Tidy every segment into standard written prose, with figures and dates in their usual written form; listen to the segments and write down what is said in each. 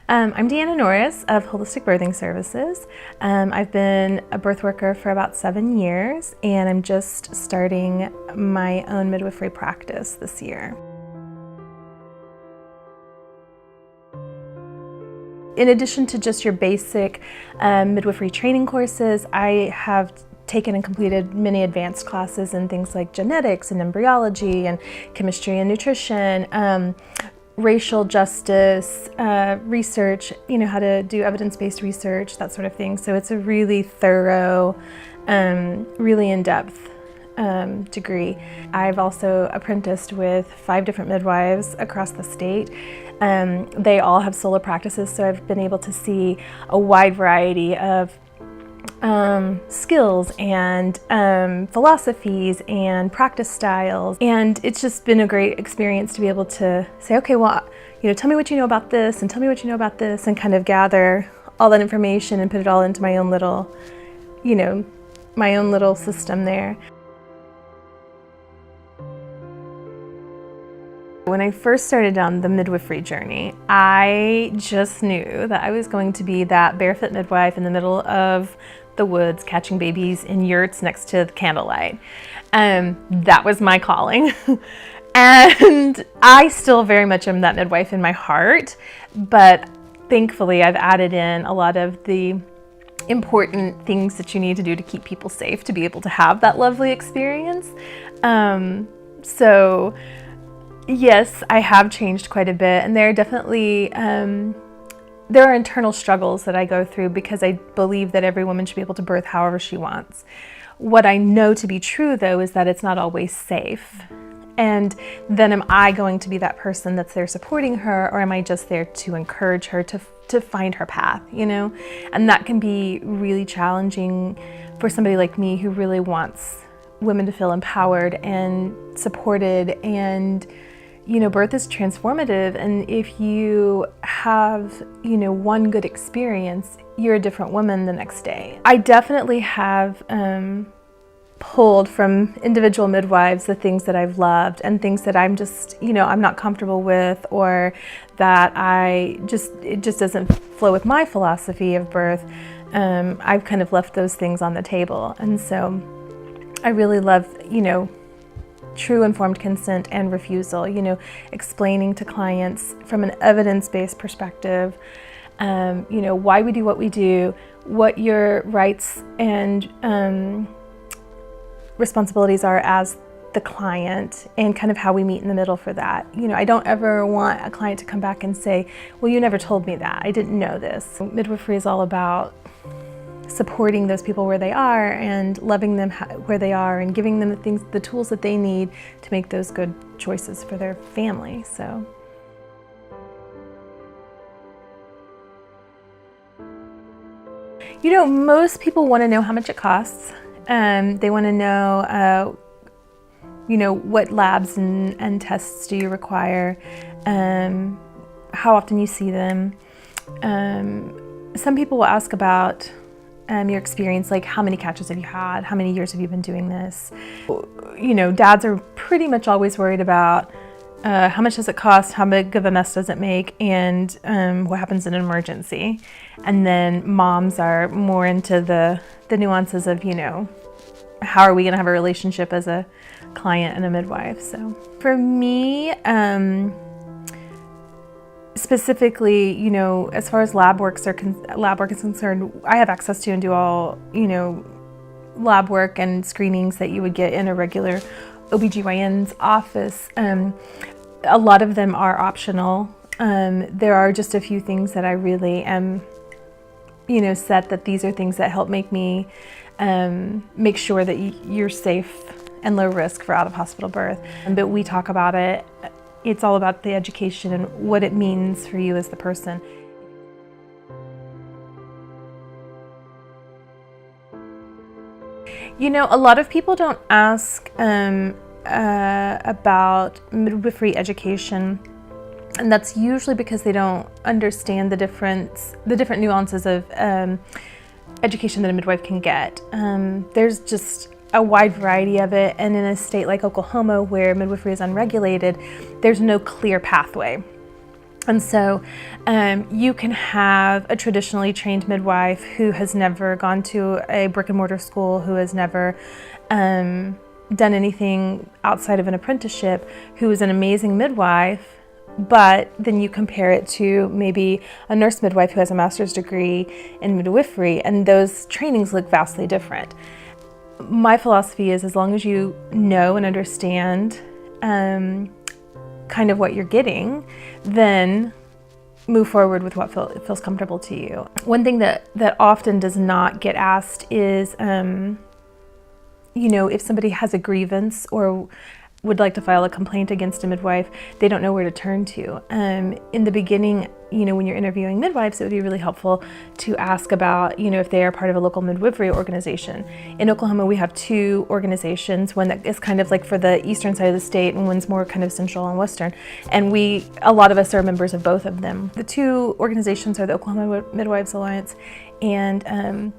I'm Deanna Norris of Holistic Birthing Services. I've been a birth worker for about 7 years, and I'm just starting my own midwifery practice this year. In addition to just your basic midwifery training courses, I have taken and completed many advanced classes in things like genetics and embryology and chemistry and nutrition, racial justice, research, how to do evidence-based research, that sort of thing. So it's a really thorough, really in-depth degree. I've also apprenticed with 5 different midwives across the state. They all have solo practices, so I've been able to see a wide variety of skills and philosophies and practice styles, and it's just been a great experience to be able to say, okay, well, tell me what you know about this, and tell me what you know about this, and kind of gather all that information and put it all into my own little, my own little system there. When I first started down the midwifery journey, I just knew that I was going to be that barefoot midwife in the middle of the woods catching babies in yurts next to the candlelight. That was my calling. And I still very much am that midwife in my heart, but thankfully I've added in a lot of the important things that you need to do to keep people safe to be able to have that lovely experience. So yes, I have changed quite a bit, and there are definitely there are internal struggles that I go through because I believe that every woman should be able to birth however she wants. What I know to be true, though, is that it's not always safe. And then am I going to be that person that's there supporting her, or am I just there to encourage her to find her path, And that can be really challenging for somebody like me who really wants women to feel empowered and supported, and birth is transformative, and if you have, one good experience, you're a different woman the next day. I definitely have pulled from individual midwives the things that I've loved and things that I'm just, I'm not comfortable with, or that it just doesn't flow with my philosophy of birth. I've kind of left those things on the table, and so I really love, true informed consent and refusal, explaining to clients from an evidence-based perspective, why we do what we do, what your rights and responsibilities are as the client, and kind of how we meet in the middle for that. I don't ever want a client to come back and say, well, you never told me that, I didn't know this. Midwifery is all about supporting those people where they are and loving them where they are and giving them the tools that they need to make those good choices for their family. So most people want to know how much it costs. They want to know what labs and tests do you require, how often you see them. Some people will ask about your experience, like how many catches have you had, how many years have you been doing this. Dads are pretty much always worried about how much does it cost, how big of a mess does it make, and what happens in an emergency. And then moms are more into the nuances of, how are we going to have a relationship as a client and a midwife. So for me, specifically, as far as lab work is concerned, I have access to and do all, lab work and screenings that you would get in a regular OBGYN's office. A lot of them are optional. There are just a few things that I really am, set that these are things that help make me make sure that you're safe and low risk for out-of-hospital birth. But we talk about it. It's all about the education and what it means for you as the person. A lot of people don't ask about midwifery education, and that's usually because they don't understand the different nuances of education that a midwife can get. There's just a wide variety of it, and in a state like Oklahoma where midwifery is unregulated, there's no clear pathway. And so you can have a traditionally trained midwife who has never gone to a brick and mortar school, who has never done anything outside of an apprenticeship, who is an amazing midwife, but then you compare it to maybe a nurse midwife who has a master's degree in midwifery, and those trainings look vastly different. My philosophy is, as long as you know and understand kind of what you're getting, then move forward with what feels comfortable to you. One thing that often does not get asked is, if somebody has a grievance or would like to file a complaint against a midwife, they don't know where to turn to. In the beginning, when you're interviewing midwives, it would be really helpful to ask about, if they are part of a local midwifery organization. In Oklahoma, we have two organizations, one that is kind of like for the eastern side of the state and one's more kind of central and western. And a lot of us are members of both of them. The two organizations are the Oklahoma Midwives Alliance and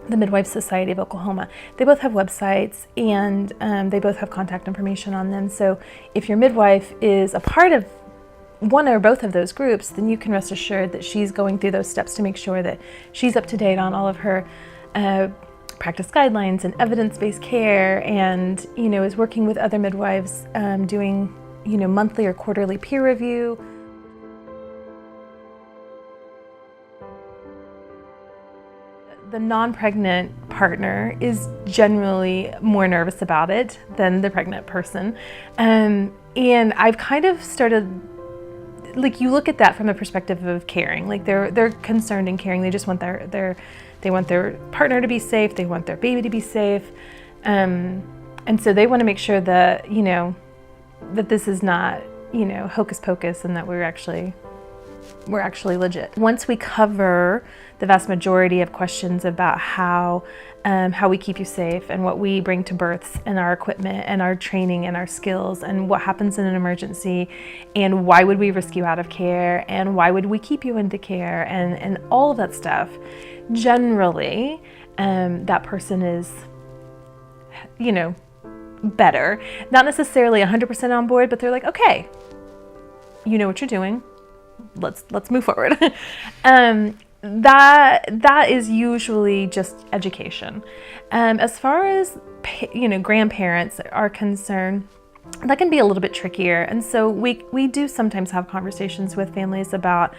the Midwife Society of Oklahoma. They both have websites, and they both have contact information on them. So if your midwife is a part of one or both of those groups, then you can rest assured that she's going through those steps to make sure that she's up to date on all of her practice guidelines and evidence-based care, and is working with other midwives doing monthly or quarterly peer review. The non-pregnant partner is generally more nervous about it than the pregnant person. And I've kind of started, you look at that from the perspective of caring. They're concerned and caring. They just want they want their partner to be safe. They want their baby to be safe. And so they want to make sure that, that this is not, hocus pocus, and that we're actually legit. Once we cover the vast majority of questions about how we keep you safe and what we bring to births and our equipment and our training and our skills and what happens in an emergency and why would we risk you out of care and why would we keep you into care and all of that stuff, generally that person is, better. Not necessarily 100% on board, but they're like, okay, you know what you're doing. Let's move forward. That is usually just education. As far as grandparents are concerned, that can be a little bit trickier, and so we do sometimes have conversations with families about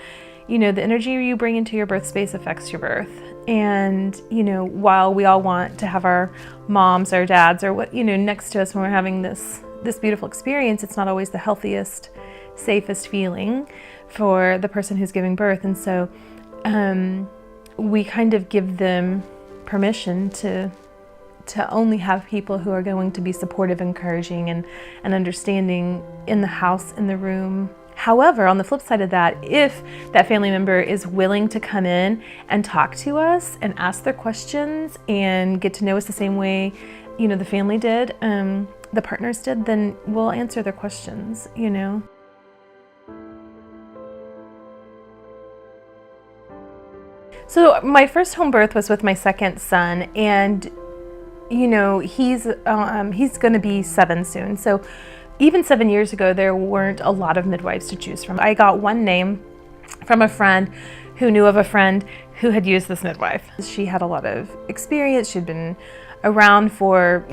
the energy you bring into your birth space affects your birth. And while we all want to have our moms or dads or what next to us when we're having this beautiful experience, it's not always the healthiest, safest feeling for the person who's giving birth. And so we kind of give them permission to only have people who are going to be supportive, encouraging, and understanding in the house, in the room. However, on the flip side of that, if that family member is willing to come in and talk to us and ask their questions and get to know us the same way, the family did, the partners did, then we'll answer their questions, So my first home birth was with my second son, and he's going to be 7 soon. So even 7 years ago, there weren't a lot of midwives to choose from. I got one name from a friend who knew of a friend who had used this midwife. She had a lot of experience. She'd been around for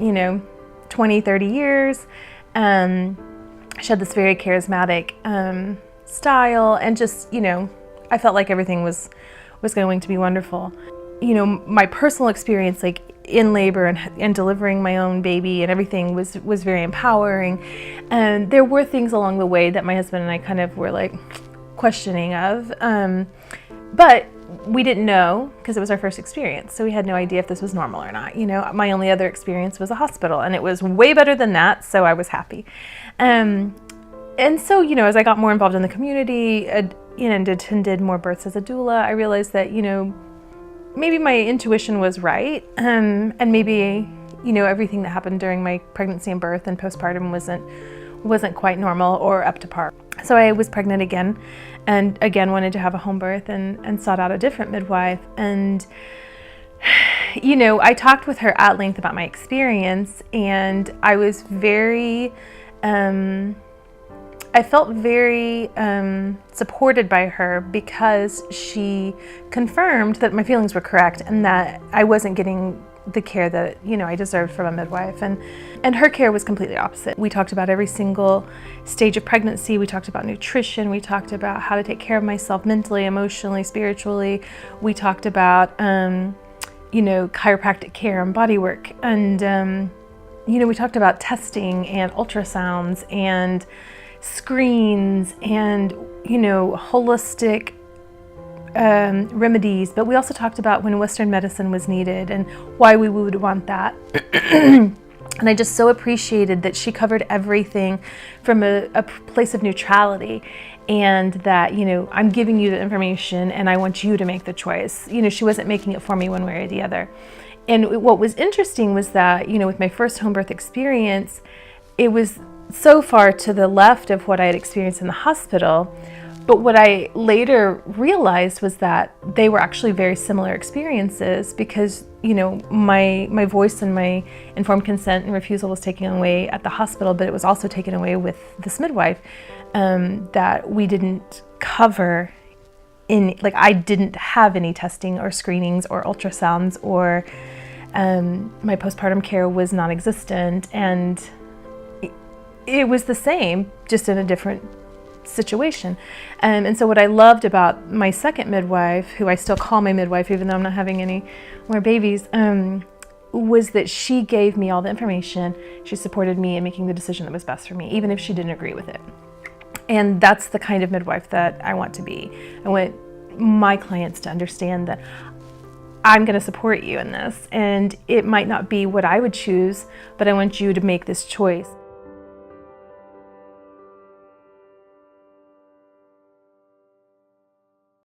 20, 30 years. She had this very charismatic style, and just I felt like everything was going to be wonderful. My personal experience, in labor and delivering my own baby and everything, was very empowering. And there were things along the way that my husband and I kind of were questioning of, but we didn't know because it was our first experience, so we had no idea if this was normal or not. My only other experience was a hospital, and it was way better than that, so I was happy. And so as I got more involved in the community and attended more births as a doula, I realized that maybe my intuition was right, and maybe everything that happened during my pregnancy and birth and postpartum wasn't quite normal or up to par. So I was pregnant again, and again wanted to have a home birth, and sought out a different midwife. And I talked with her at length about my experience, and I was very I felt very supported by her because she confirmed that my feelings were correct and that I wasn't getting the care that, you know, I deserved from a midwife. And her care was completely opposite. We talked about every single stage of pregnancy. We talked about nutrition. We talked about how to take care of myself mentally, emotionally, spiritually. We talked about, you know, chiropractic care and body work. And, you know, we talked about testing and ultrasounds and screens and, you know, holistic remedies, but we also talked about when Western medicine was needed and why we would want that. And I just so appreciated that she covered everything from a place of neutrality, and that, you know, I'm giving you the information and I want you to make the choice. You know, she wasn't making it for me one way or the other. And what was interesting was that, you know, with my first home birth experience, it was so far to the left of what I had experienced in the hospital. But what I later realized was that they were actually very similar experiences, because, you know, my voice and my informed consent and refusal was taken away at the hospital, but it was also taken away with this midwife, that we didn't cover like I didn't have any testing or screenings or ultrasounds, or my postpartum care was non-existent, and it was the same, just in a different situation. And so what I loved about my second midwife, who I still call my midwife even though I'm not having any more babies, was that she gave me all the information. She supported me in making the decision that was best for me, even if she didn't agree with it. And that's the kind of midwife that I want to be. I want my clients to understand that I'm going to support you in this, and it might not be what I would choose, but I want you to make this choice.